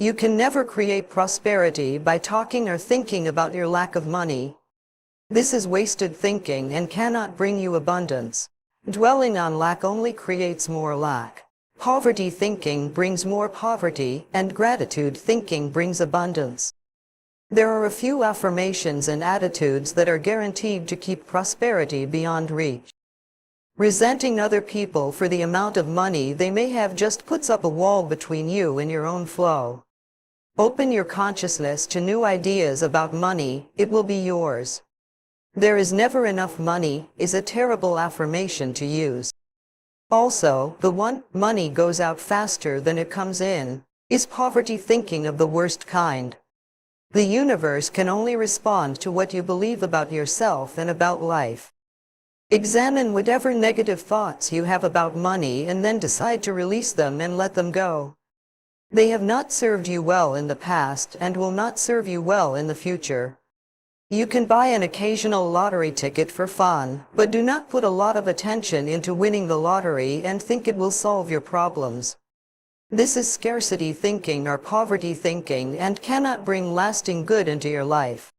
You can never create prosperity by talking or thinking about your lack of money. This is wasted thinking and cannot bring you abundance. Dwelling on lack only creates more lack. Poverty thinking brings more poverty, and gratitude thinking brings abundance. There are a few affirmations and attitudes that are guaranteed to keep prosperity beyond reach. Resenting other people for the amount of money they may have just puts up a wall between you and your own flow. Open your consciousness to new ideas about money, it will be yours. There is never enough money is a terrible affirmation to use. Also, the one, money goes out faster than it comes in, is poverty thinking of the worst kind. The universe can only respond to what you believe about yourself and about life. Examine whatever negative thoughts you have about money and then decide to release them and let them go. They have not served you well in the past and will not serve you well in the future. You can buy an occasional lottery ticket for fun, but do not put a lot of attention into winning the lottery and think it will solve your problems. This is scarcity thinking or poverty thinking and cannot bring lasting good into your life.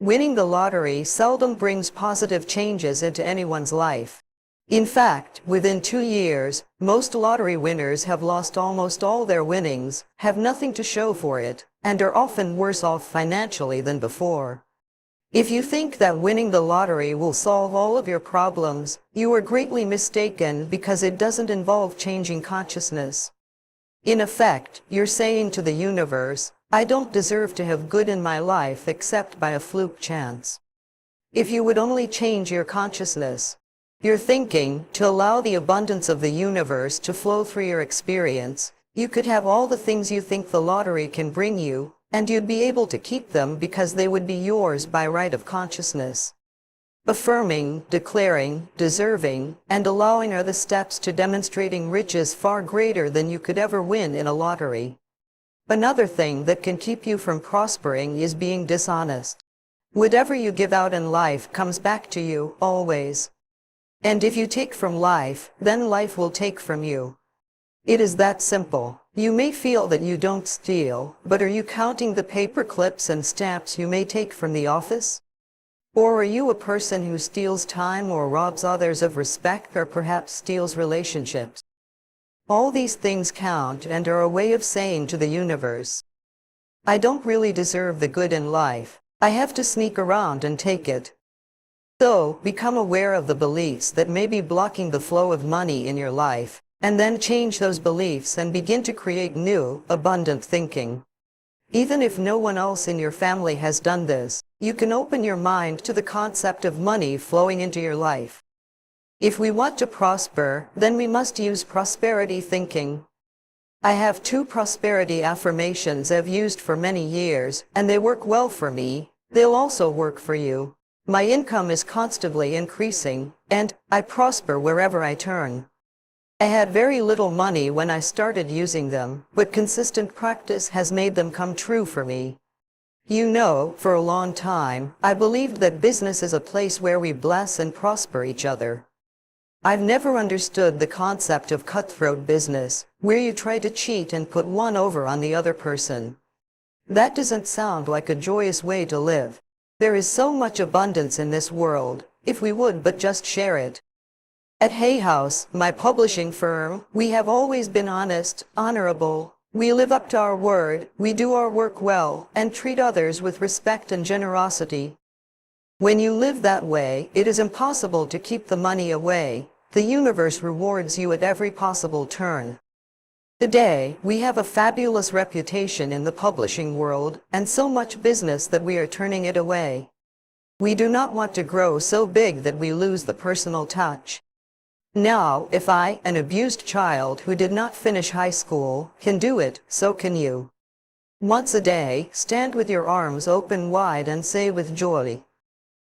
Winning the lottery seldom brings positive changes into anyone's life. In fact, within 2 years, most lottery winners have lost almost all their winnings, have nothing to show for it, and are often worse off financially than before. If you think that winning the lottery will solve all of your problems, you are greatly mistaken because it doesn't involve changing consciousness. In effect, you're saying to the universe, I don't deserve to have good in my life except by a fluke chance. If you would only change your consciousness, your thinking, to allow the abundance of the universe to flow through your experience, you could have all the things you think the lottery can bring you, and you'd be able to keep them because they would be yours by right of consciousness. Affirming, declaring, deserving, and allowing are the steps to demonstrating riches far greater than you could ever win in a lottery. Another thing that can keep you from prospering is being dishonest. Whatever you give out in life comes back to you, always. And if you take from life, then life will take from you. It is that simple. You may feel that you don't steal, but are you counting the paper clips and stamps you may take from the office? Or are you a person who steals time or robs others of respect or perhaps steals relationships? All these things count and are a way of saying to the universe, I don't really deserve the good in life. I have to sneak around and take it. So, become aware of the beliefs that may be blocking the flow of money in your life, and then change those beliefs and begin to create new, abundant thinking. Even if no one else in your family has done this, you can open your mind to the concept of money flowing into your life. If we want to prosper, then we must use prosperity thinking. I have 2 prosperity affirmations I've used for many years, and they work well for me. They'll also work for you. My income is constantly increasing, and I prosper wherever I turn. I had very little money when I started using them, but consistent practice has made them come true for me. You know, for a long time, I believed that business is a place where we bless and prosper each other. I've never understood the concept of cutthroat business, where you try to cheat and put one over on the other person. That doesn't sound like a joyous way to live. There is so much abundance in this world, if we would but just share it. At Hay House, my publishing firm, we have always been honest, honorable. We live up to our word, we do our work well, and treat others with respect and generosity. When you live that way, it is impossible to keep the money away. The universe rewards you at every possible turn. Today, we have a fabulous reputation in the publishing world, and so much business that we are turning it away. We do not want to grow so big that we lose the personal touch. Now, if I, an abused child who did not finish high school, can do it, so can you. Once a day, stand with your arms open wide and say with joy,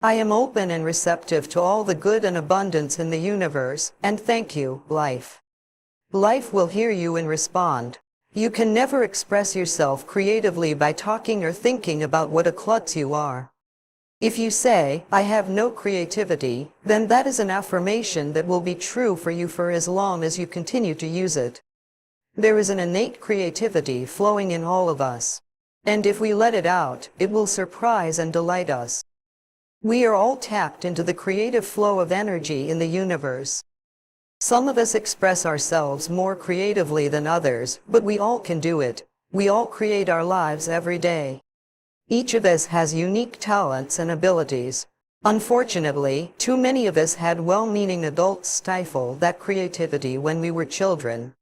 I am open and receptive to all the good and abundance in the universe, and thank you, life. Life will hear you and respond. You can never express yourself creatively by talking or thinking about what a klutz you are. If you say, I have no creativity, then that is an affirmation that will be true for you for as long as you continue to use it. There is an innate creativity flowing in all of us. And if we let it out, it will surprise and delight us. We are all tapped into the creative flow of energy in the universe. Some of us express ourselves more creatively than others, but we all can do it. We all create our lives every day. Each of us has unique talents and abilities. Unfortunately, too many of us had well-meaning adults stifle that creativity when we were children.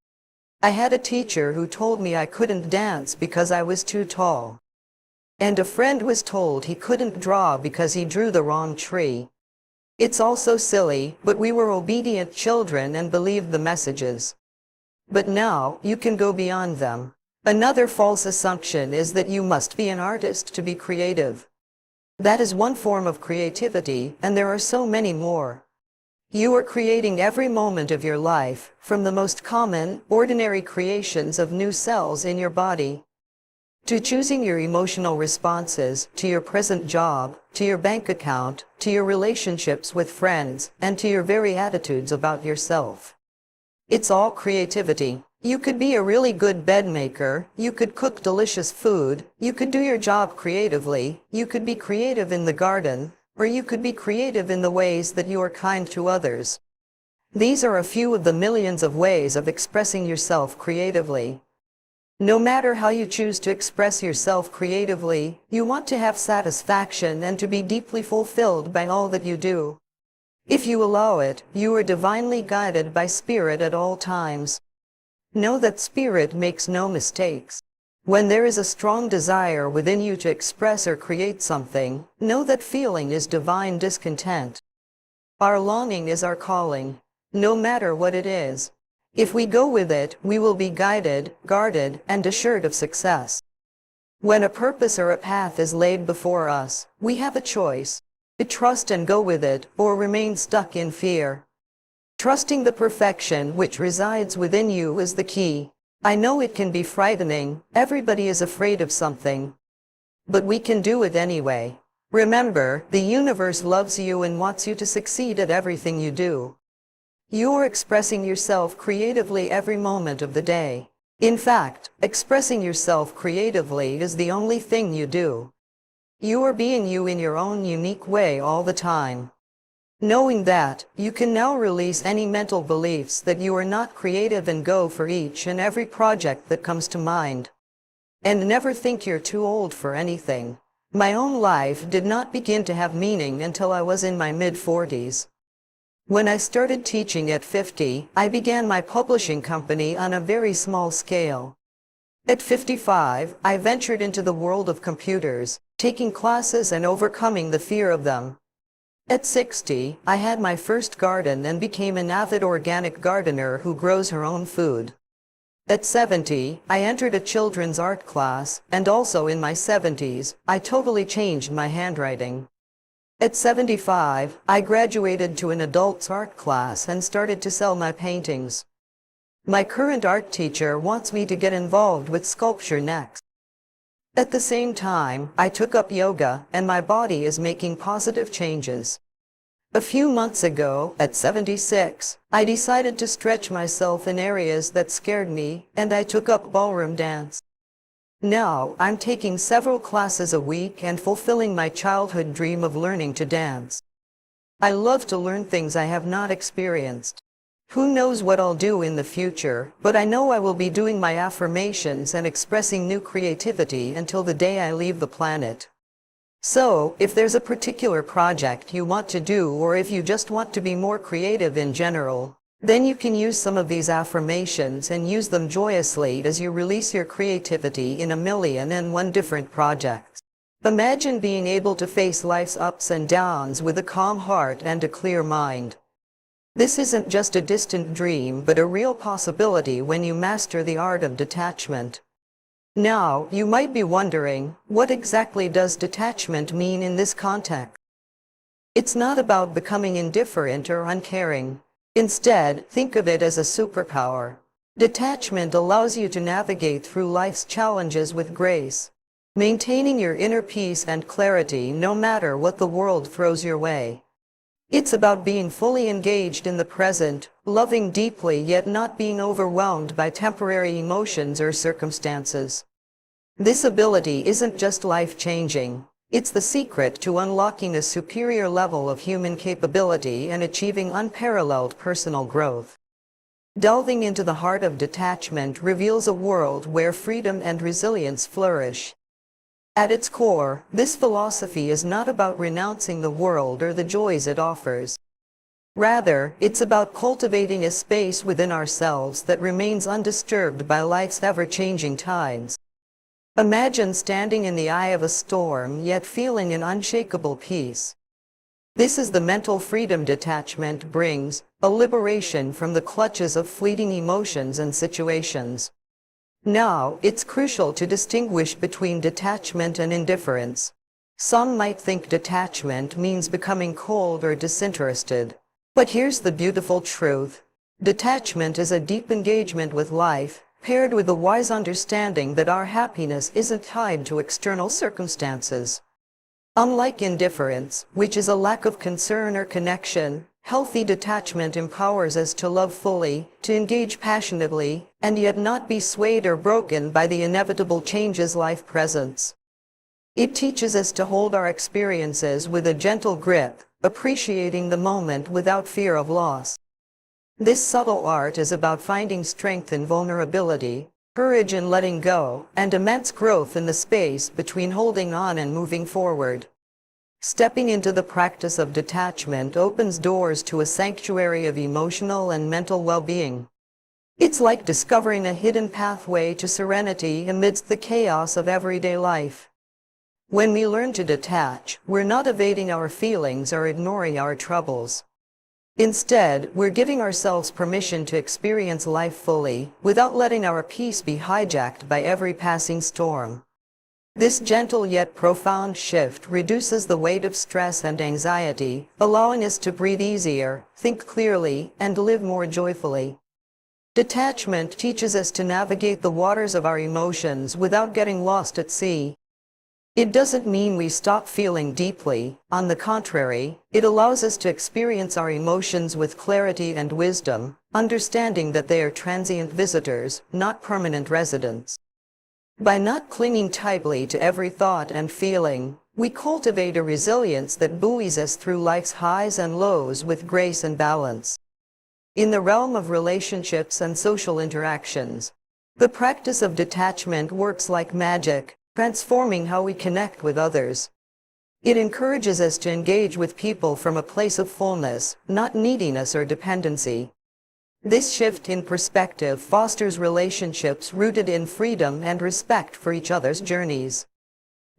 I had a teacher who told me I couldn't dance because I was too tall. And a friend was told he couldn't draw because he drew the wrong tree. It's all so silly, but we were obedient children and believed the messages. But now, you can go beyond them. Another false assumption is that you must be an artist to be creative. That is one form of creativity, and there are so many more. You are creating every moment of your life, from the most common, ordinary creations of new cells in your body, to choosing your emotional responses, to your present job, to your bank account, to your relationships with friends, and to your very attitudes about yourself. It's all creativity. You could be a really good bed maker, you could cook delicious food, you could do your job creatively, you could be creative in the garden, or you could be creative in the ways that you are kind to others. These are a few of the millions of ways of expressing yourself creatively. No matter how you choose to express yourself creatively, you want to have satisfaction and to be deeply fulfilled by all that you do. If you allow it, you are divinely guided by Spirit at all times. Know that Spirit makes no mistakes. When there is a strong desire within you to express or create something, know that feeling is divine discontent. Our longing is our calling, no matter what it is. If we go with it, we will be guided, guarded, and assured of success. When a purpose or a path is laid before us, we have a choice: to trust and go with it, or remain stuck in fear. Trusting the perfection which resides within you is the key. I know it can be frightening, everybody is afraid of something. But we can do it anyway. Remember, the universe loves you and wants you to succeed at everything you do. You are expressing yourself creatively every moment of the day. In fact, expressing yourself creatively is the only thing you do. You are being you in your own unique way all the time. Knowing that, you can now release any mental beliefs that you are not creative and go for each and every project that comes to mind. And never think you're too old for anything. My own life did not begin to have meaning until I was in my mid-40s. When I started teaching at 50, I began my publishing company on a very small scale. At 55, I ventured into the world of computers, taking classes and overcoming the fear of them. At 60, I had my first garden and became an avid organic gardener who grows her own food. At 70, I entered a children's art class, and also in my 70s, I totally changed my handwriting. At 75, I graduated to an adult's art class and started to sell my paintings. My current art teacher wants me to get involved with sculpture next. At the same time, I took up yoga, and my body is making positive changes. A few months ago, at 76, I decided to stretch myself in areas that scared me, and I took up ballroom dance. Now, I'm taking several classes a week and fulfilling my childhood dream of learning to dance. I love to learn things I have not experienced. Who knows what I'll do in the future, but I know I will be doing my affirmations and expressing new creativity until the day I leave the planet. So, if there's a particular project you want to do, or if you just want to be more creative in general, then you can use some of these affirmations and use them joyously as you release your creativity in 1,000,001 different projects. Imagine being able to face life's ups and downs with a calm heart and a clear mind. This isn't just a distant dream, but a real possibility when you master the art of detachment. Now, you might be wondering, what exactly does detachment mean in this context? It's not about becoming indifferent or uncaring. Instead, think of it as a superpower. Detachment allows you to navigate through life's challenges with grace, maintaining your inner peace and clarity no matter what the world throws your way. It's about being fully engaged in the present, loving deeply yet not being overwhelmed by temporary emotions or circumstances. This ability isn't just life-changing. It's the secret to unlocking a superior level of human capability and achieving unparalleled personal growth. Delving into the heart of detachment reveals a world where freedom and resilience flourish. At its core, this philosophy is not about renouncing the world or the joys it offers. Rather, it's about cultivating a space within ourselves that remains undisturbed by life's ever-changing tides. Imagine standing in the eye of a storm yet feeling an unshakable peace. This is the mental freedom detachment brings, a liberation from the clutches of fleeting emotions and situations. Now, it's crucial to distinguish between detachment and indifference. Some might think detachment means becoming cold or disinterested. But here's the beautiful truth. Detachment is a deep engagement with life, paired with a wise understanding that our happiness isn't tied to external circumstances. Unlike indifference, which is a lack of concern or connection, healthy detachment empowers us to love fully, to engage passionately, and yet not be swayed or broken by the inevitable changes life presents. It teaches us to hold our experiences with a gentle grip, appreciating the moment without fear of loss. This subtle art is about finding strength in vulnerability, courage in letting go, and immense growth in the space between holding on and moving forward. Stepping into the practice of detachment opens doors to a sanctuary of emotional and mental well-being. It's like discovering a hidden pathway to serenity amidst the chaos of everyday life. When we learn to detach, we're not evading our feelings or ignoring our troubles. Instead, we're giving ourselves permission to experience life fully, without letting our peace be hijacked by every passing storm. This gentle yet profound shift reduces the weight of stress and anxiety, allowing us to breathe easier, think clearly, and live more joyfully. Detachment teaches us to navigate the waters of our emotions without getting lost at sea. It doesn't mean we stop feeling deeply. On the contrary, it allows us to experience our emotions with clarity and wisdom, understanding that they are transient visitors, not permanent residents. By not clinging tightly to every thought and feeling, we cultivate a resilience that buoys us through life's highs and lows with grace and balance. In the realm of relationships and social interactions, the practice of detachment works like magic, transforming how we connect with others. It encourages us to engage with people from a place of fullness, not neediness or dependency. This shift in perspective fosters relationships rooted in freedom and respect for each other's journeys.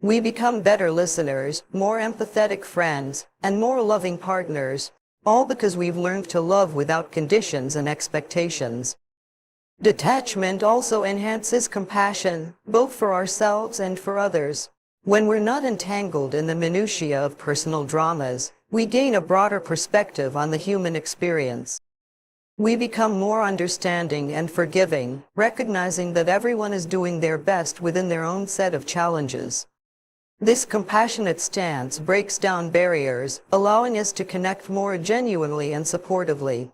We become better listeners, more empathetic friends, and more loving partners, all because we've learned to love without conditions and expectations. Detachment also enhances compassion, both for ourselves and for others. When we're not entangled in the minutiae of personal dramas, we gain a broader perspective on the human experience. We become more understanding and forgiving, recognizing that everyone is doing their best within their own set of challenges. This compassionate stance breaks down barriers, allowing us to connect more genuinely and supportively.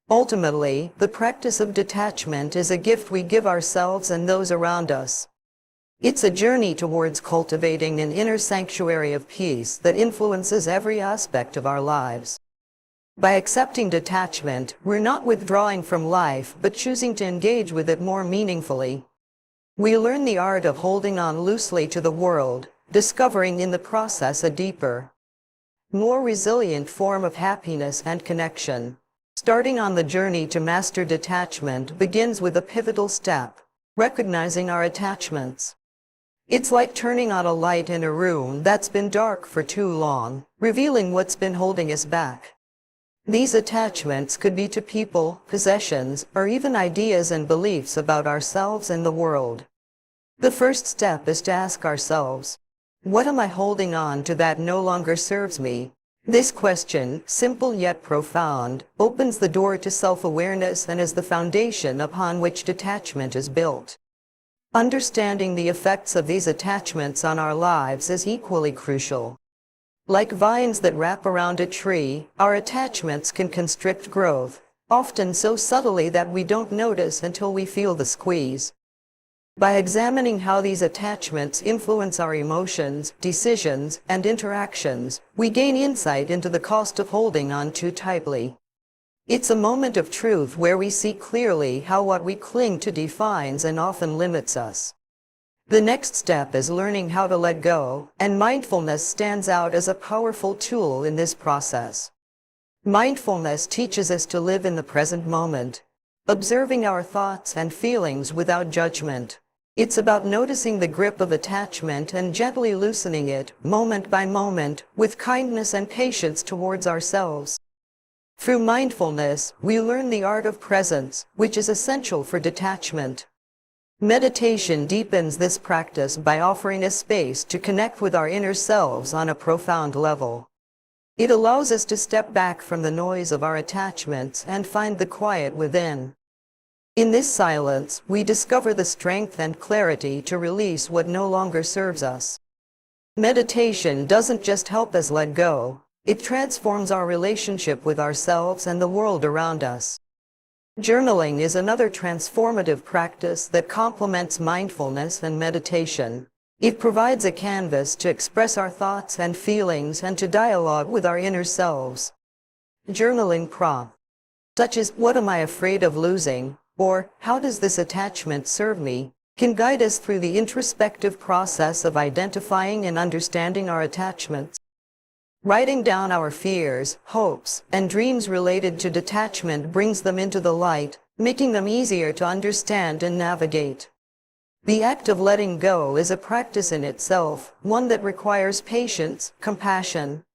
Ultimately, the practice of detachment is a gift we give ourselves and those around us. It's a journey towards cultivating an inner sanctuary of peace that influences every aspect of our lives. By accepting detachment, we're not withdrawing from life but choosing to engage with it more meaningfully. We learn the art of holding on loosely to the world, discovering in the process a deeper, more resilient form of happiness and connection. Starting on the journey to master detachment begins with a pivotal step, recognizing our attachments. It's like turning on a light in a room that's been dark for too long, revealing what's been holding us back. These attachments could be to people, possessions, or even ideas and beliefs about ourselves and the world. The first step is to ask ourselves, what am I holding on to that no longer serves me? This question, simple yet profound, opens the door to self-awareness and is the foundation upon which detachment is built. Understanding the effects of these attachments on our lives is equally crucial. Like vines that wrap around a tree, our attachments can constrict growth, often so subtly that we don't notice until we feel the squeeze. By examining how these attachments influence our emotions, decisions, and interactions, we gain insight into the cost of holding on too tightly. It's a moment of truth where we see clearly how what we cling to defines and often limits us. The next step is learning how to let go, and mindfulness stands out as a powerful tool in this process. Mindfulness teaches us to live in the present moment, observing our thoughts and feelings without judgment. It's about noticing the grip of attachment and gently loosening it, moment by moment, with kindness and patience towards ourselves. Through mindfulness, we learn the art of presence, which is essential for detachment. Meditation deepens this practice by offering a space to connect with our inner selves on a profound level. It allows us to step back from the noise of our attachments and find the quiet within. In this silence, we discover the strength and clarity to release what no longer serves us. Meditation doesn't just help us let go, it transforms our relationship with ourselves and the world around us. Journaling is another transformative practice that complements mindfulness and meditation. It provides a canvas to express our thoughts and feelings and to dialogue with our inner selves. Journaling prompts, such as "What am I afraid of losing?" or "How does this attachment serve me?" can guide us through the introspective process of identifying and understanding our attachments. Writing down our fears, hopes, and dreams related to detachment brings them into the light, making them easier to understand and navigate. The act of letting go is a practice in itself, one that requires patience, compassion,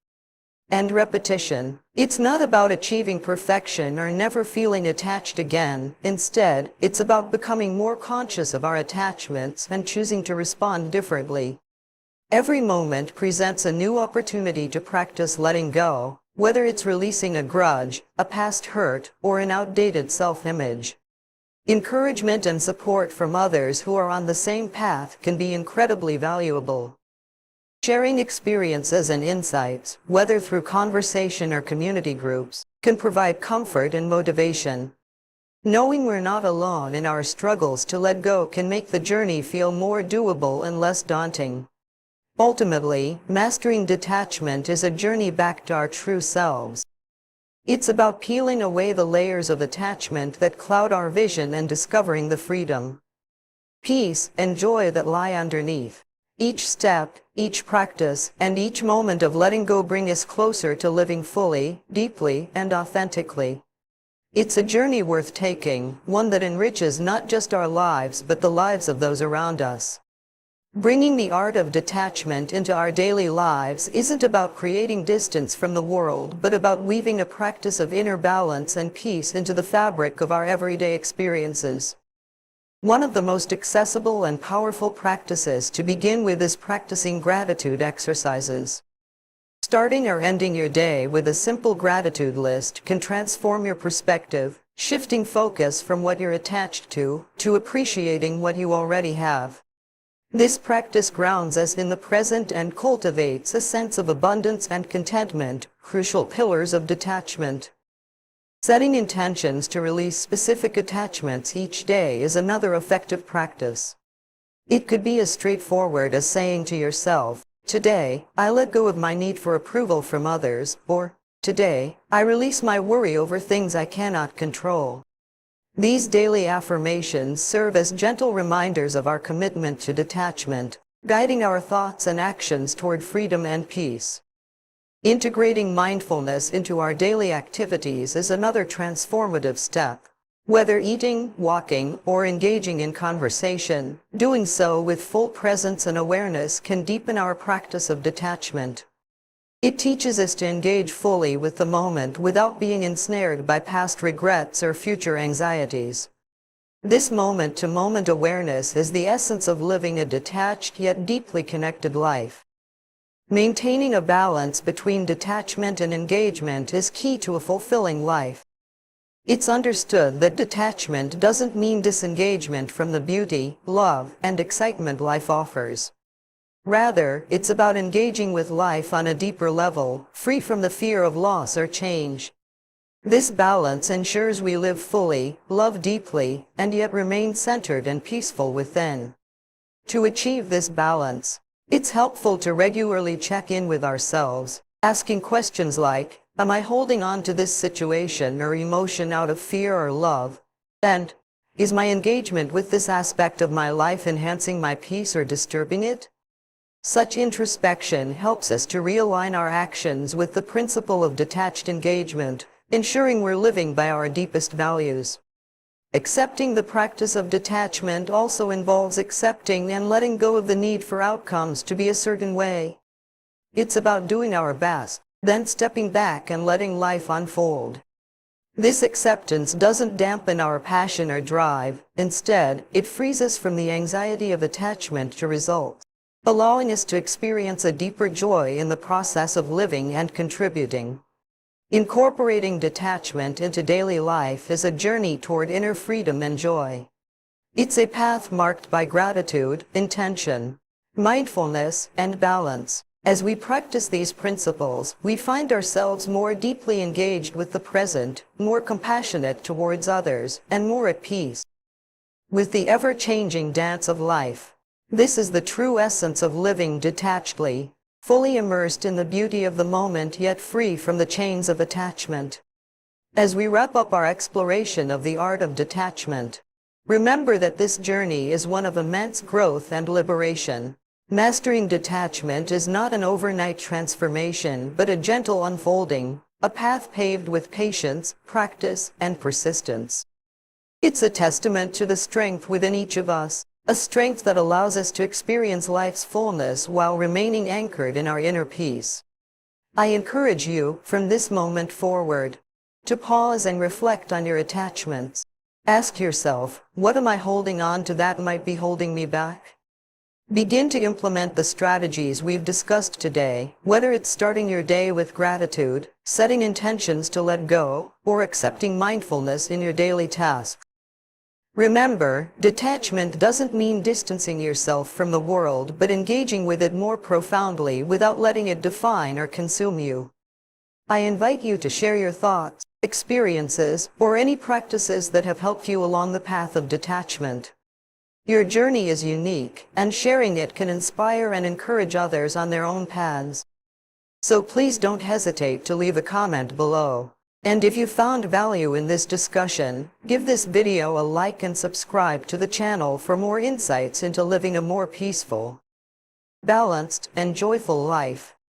and repetition. It's not about achieving perfection or never feeling attached again. Instead, it's about becoming more conscious of our attachments and choosing to respond differently. Every moment presents a new opportunity to practice letting go, whether it's releasing a grudge, a past hurt, or an outdated self-image. Encouragement and support from others who are on the same path can be incredibly valuable. Sharing experiences and insights, whether through conversation or community groups, can provide comfort and motivation. Knowing we're not alone in our struggles to let go can make the journey feel more doable and less daunting. Ultimately, mastering detachment is a journey back to our true selves. It's about peeling away the layers of attachment that cloud our vision and discovering the freedom, peace, and joy that lie underneath. Each step, each practice, and each moment of letting go bring us closer to living fully, deeply, and authentically. It's a journey worth taking, one that enriches not just our lives but the lives of those around us. Bringing the art of detachment into our daily lives isn't about creating distance from the world, but about weaving a practice of inner balance and peace into the fabric of our everyday experiences. One of the most accessible and powerful practices to begin with is practicing gratitude exercises. Starting or ending your day with a simple gratitude list can transform your perspective, shifting focus from what you're attached to appreciating what you already have. This practice grounds us in the present and cultivates a sense of abundance and contentment, crucial pillars of detachment. Setting intentions to release specific attachments each day is another effective practice. It could be as straightforward as saying to yourself, "Today, I let go of my need for approval from others," or "Today, I release my worry over things I cannot control." These daily affirmations serve as gentle reminders of our commitment to detachment, guiding our thoughts and actions toward freedom and peace. Integrating mindfulness into our daily activities is another transformative step. Whether eating, walking, or engaging in conversation, doing so with full presence and awareness can deepen our practice of detachment. It teaches us to engage fully with the moment without being ensnared by past regrets or future anxieties. This moment-to-moment awareness is the essence of living a detached yet deeply connected life. Maintaining a balance between detachment and engagement is key to a fulfilling life. It's understood that detachment doesn't mean disengagement from the beauty, love, and excitement life offers. Rather, it's about engaging with life on a deeper level, free from the fear of loss or change. This balance ensures we live fully, love deeply, and yet remain centered and peaceful within. To achieve this balance, it's helpful to regularly check in with ourselves, asking questions like, am I holding on to this situation or emotion out of fear or love? And, is my engagement with this aspect of my life enhancing my peace or disturbing it? Such introspection helps us to realign our actions with the principle of detached engagement, ensuring we're living by our deepest values. Accepting the practice of detachment also involves accepting and letting go of the need for outcomes to be a certain way. It's about doing our best, then stepping back and letting life unfold. This acceptance doesn't dampen our passion or drive. Instead, it frees us from the anxiety of attachment to results, allowing us to experience a deeper joy in the process of living and contributing. Incorporating detachment into daily life is a journey toward inner freedom and joy. It's a path marked by gratitude, intention, mindfulness, and balance. As we practice these principles, we find ourselves more deeply engaged with the present, more compassionate towards others, and more at peace with the ever-changing dance of life. This is the true essence of living detachedly, fully immersed in the beauty of the moment yet free from the chains of attachment. As we wrap up our exploration of the art of detachment, remember that this journey is one of immense growth and liberation. Mastering detachment is not an overnight transformation but a gentle unfolding, a path paved with patience, practice, and persistence. It's a testament to the strength within each of us, a strength that allows us to experience life's fullness while remaining anchored in our inner peace. I encourage you, from this moment forward, to pause and reflect on your attachments. Ask yourself, what am I holding on to that might be holding me back? Begin to implement the strategies we've discussed today, whether it's starting your day with gratitude, setting intentions to let go, or accepting mindfulness in your daily tasks. Remember, detachment doesn't mean distancing yourself from the world but engaging with it more profoundly without letting it define or consume you. I invite you to share your thoughts, experiences, or any practices that have helped you along the path of detachment. Your journey is unique, and sharing it can inspire and encourage others on their own paths. So please don't hesitate to leave a comment below. And if you found value in this discussion, give this video a like and subscribe to the channel for more insights into living a more peaceful, balanced, and joyful life.